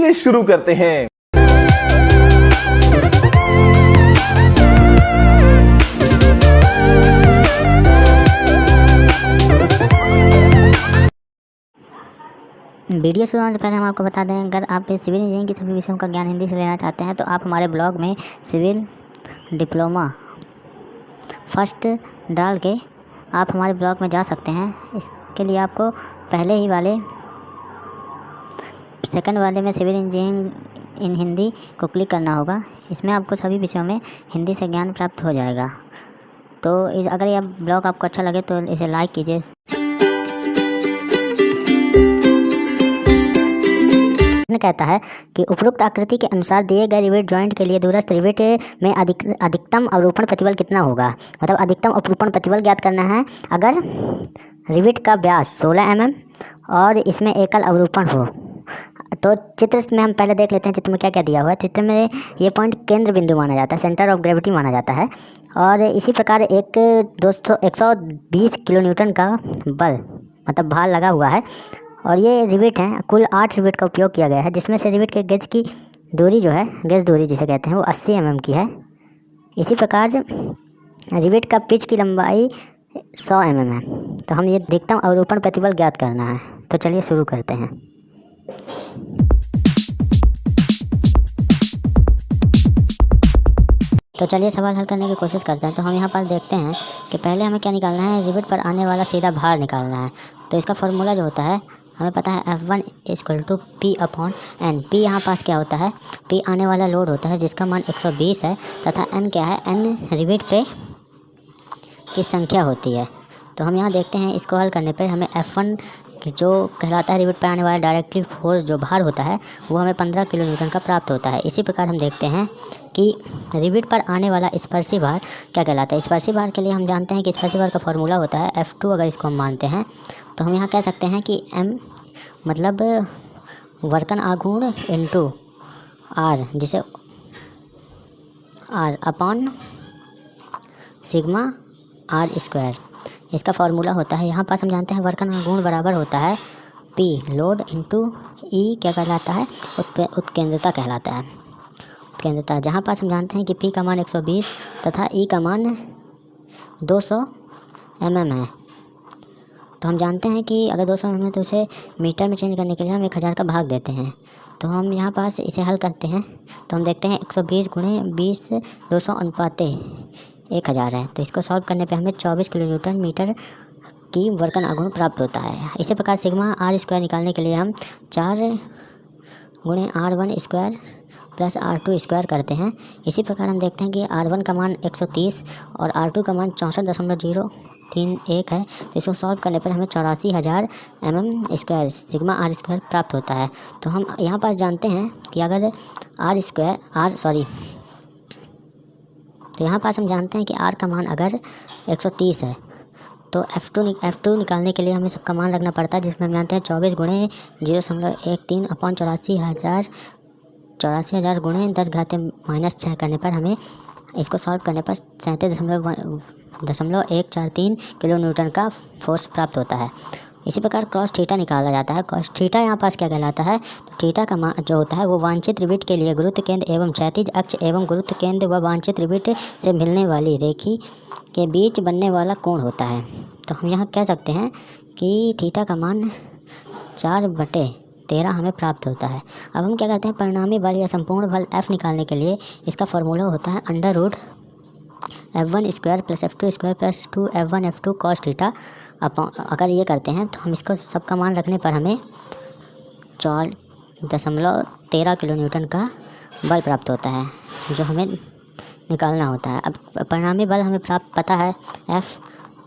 चलिए शुरू करते हैं। वीडियो शुरू होने से पहले हम आपको बता दें, अगर आप सिविल इंजीनियरिंग के सभी विषयों का ज्ञान हिंदी से लेना चाहते हैं तो आप हमारे ब्लॉग में सिविल डिप्लोमा फर्स्ट डाल के आप हमारे ब्लॉग में जा सकते हैं। इसके लिए आपको पहले ही वाले सेकंड वाले में सिविल इंजीनियरिंग इन हिंदी को क्लिक करना होगा। इसमें आपको सभी विषयों में हिंदी से ज्ञान प्राप्त हो जाएगा। तो अगर यह ब्लॉग आपको अच्छा लगे तो इसे लाइक कीजिए। कहता है कि उपरोक्त आकृति के अनुसार दिए गए रिवेट जॉइंट के लिए दूरस्थ रिवेट में अधिकतम अवरोपण प्रतिबल कितना होगा। मतलब अधिकतम अपरूपण प्रतिबल ज्ञात करना है अगर रिवेट का व्यास 16 mm और इसमें एकल अवरोपण हो। तो चित्र में हम पहले देख लेते हैं चित्र में क्या क्या दिया हुआ है। चित्र में ये पॉइंट केंद्र बिंदु माना जाता है, सेंटर ऑफ ग्रेविटी माना जाता है। और इसी प्रकार 120 किलो न्यूटन का बल मतलब भार लगा हुआ है। और ये रिवेट हैं, कुल 8 रिवेट का उपयोग किया गया है, जिसमें से रिवेट के गेज की दूरी जो है, गेज दूरी जिसे कहते हैं, वो 80 mm की है। इसी प्रकार रिवेट का पिच की लंबाई 100 mm है। तो हम ये अधिकतम अवरोपण प्रतिबल ज्ञात करना है। तो चलिए शुरू करते हैं। तो चलिए सवाल हल करने की कोशिश करते हैं। तो हम यहाँ पर देखते हैं कि पहले हमें क्या निकालना है, रिवेट पर आने वाला सीधा भार निकालना है। तो इसका फॉर्मूला जो होता है हमें पता है F1 = P/N। P यहाँ पास क्या होता है, P आने वाला लोड होता है जिसका मान 120 है, तथा N क्या है, N रिवेट पे की संख्या होती है। तो हम यहाँ देखते हैं, इसको हल करने पर हमें F1 जो कहलाता है रिवेट पर आने वाला डायरेक्टली फोर्स जो भार होता है वो हमें 15 किलो न्यूटन का प्राप्त होता है। इसी प्रकार हम देखते हैं कि रिवेट पर आने वाला स्पर्शी भार क्या कहलाता है। स्पर्शी भार के लिए हम जानते हैं कि स्पर्शी भार का फॉर्मूला होता है F2। अगर इसको हम मानते हैं तो हम यहाँ कह सकते हैं कि M मतलब वर्कन आघूर्ण इंटू R, जिसे R अपॉन सिग्मा R²। इसका फॉर्मूला होता है, यहाँ पास हम जानते हैं वर्कन आघूर्ण बराबर होता है P लोड इंटू E क्या कहलाता है, उत्केंद्रता कहलाता है, उत्केंद्रता। जहाँ पास हम जानते हैं कि P का मान 120 तथा E का मान 200 mm है। तो हम जानते हैं कि अगर 200 mm है तो उसे मीटर में चेंज करने के लिए हम 1000 का भाग देते हैं। तो हम यहाँ पास इसे हल करते हैं तो हम देखते हैं 120 × 20 200 अनुपात 1000 है। तो इसको सॉल्व करने पे हमें 24 किलो न्यूटन मीटर की वर्कन आघूर्ण प्राप्त होता है। इसी प्रकार सिग्मा R² निकालने के लिए हम 4 × R1² + R2² करते हैं। इसी प्रकार हम देखते हैं कि R1 का मान 130 और R2 का मान 64.031 है। तो इसको सॉल्व करने पर हमें 84,000 mm² सिग्मा R² प्राप्त होता है। तो हम यहाँ पास जानते हैं कि अगर तो यहाँ पास हम जानते हैं कि R का मान अगर 130 है तो F2 निकालने के लिए हमें सबका मान रखना पड़ता है, जिसमें हम जानते हैं 24 × 0.13 अपॉन 84,000 × 10⁻⁻6 करने पर हमें इसको सॉल्व करने पर 37.143 किलो न्यूटन का फोर्स प्राप्त होता है। इसी प्रकार क्रॉस थीटा निकाला जाता है। क्रॉस थीटा यहाँ पास क्या कहलाता है, तो थीटा का मान जो होता है वो वांछित रिवेट के लिए गुरुत्व केंद्र एवं क्षैतिज अक्ष एवं गुरुत्व केंद्र व वांछित रिवेट से मिलने वाली रेखी के बीच बनने वाला कोण होता है। तो हम यहाँ कह सकते हैं कि थीटा का मान 4/13 हमें प्राप्त होता है। अब हम क्या करते हैं, परिणामी बल या संपूर्ण बल F निकालने के लिए इसका फॉर्मूला होता है √F1² + F2² + 2F1F2 cos theta. अगर ये करते हैं तो हम इसको सबका मान रखने पर हमें 4.13 किलो न्यूटन का बल प्राप्त होता है, जो हमें निकालना होता है। अब परिणामी बल हमें प्राप्त पता है F,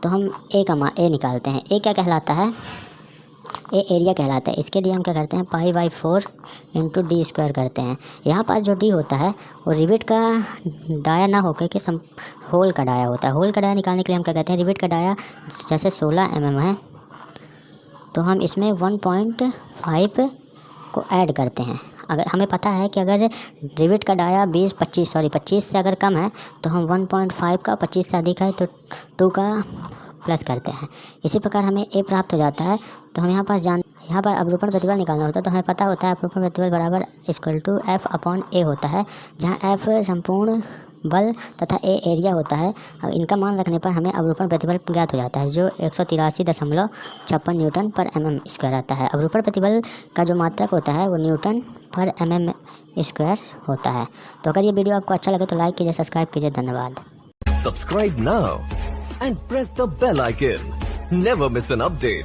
तो हम A निकालते हैं। A क्या कहलाता है, ए एरिया कहलाता है। इसके लिए हम क्या करते हैं, π/4 × d² करते हैं। यहाँ पर जो d होता है वो रिवेट का डाया ना होकर के होल का डाया होता है। होल का डाया निकालने के लिए हम क्या कहते हैं, रिवेट का डाया जैसे 16 mm है तो हम इसमें 1.5 को ऐड करते हैं। अगर हमें पता है कि अगर रिवेट का डाया 25 से अगर कम है तो हम 1.5 का 25 से अधिक है तो 2 का प्लस करते हैं। इसी प्रकार हमें ए प्राप्त हो जाता है। तो हम यहाँ पास यहाँ पर अपरूपण प्रतिबल निकालना होता है तो हमें पता होता है अपरूपण प्रतिबल बराबर इक्वल टू F/A होता है, जहाँ F संपूर्ण बल तथा A एरिया होता है। इनका मान रखने पर हमें अपरूपण प्रतिबल ज्ञात हो जाता है जो 183.56 न्यूटन पर mm स्क्वायर आता है। अपरूपण प्रतिबल का जो मात्रक होता है वो न्यूटन पर mm स्क्वायर होता है। तो अगर ये वीडियो आपको अच्छा लगे तो लाइक कीजिए, सब्सक्राइब कीजिए। धन्यवाद। Subscribe now and press the bell icon. Never miss an update.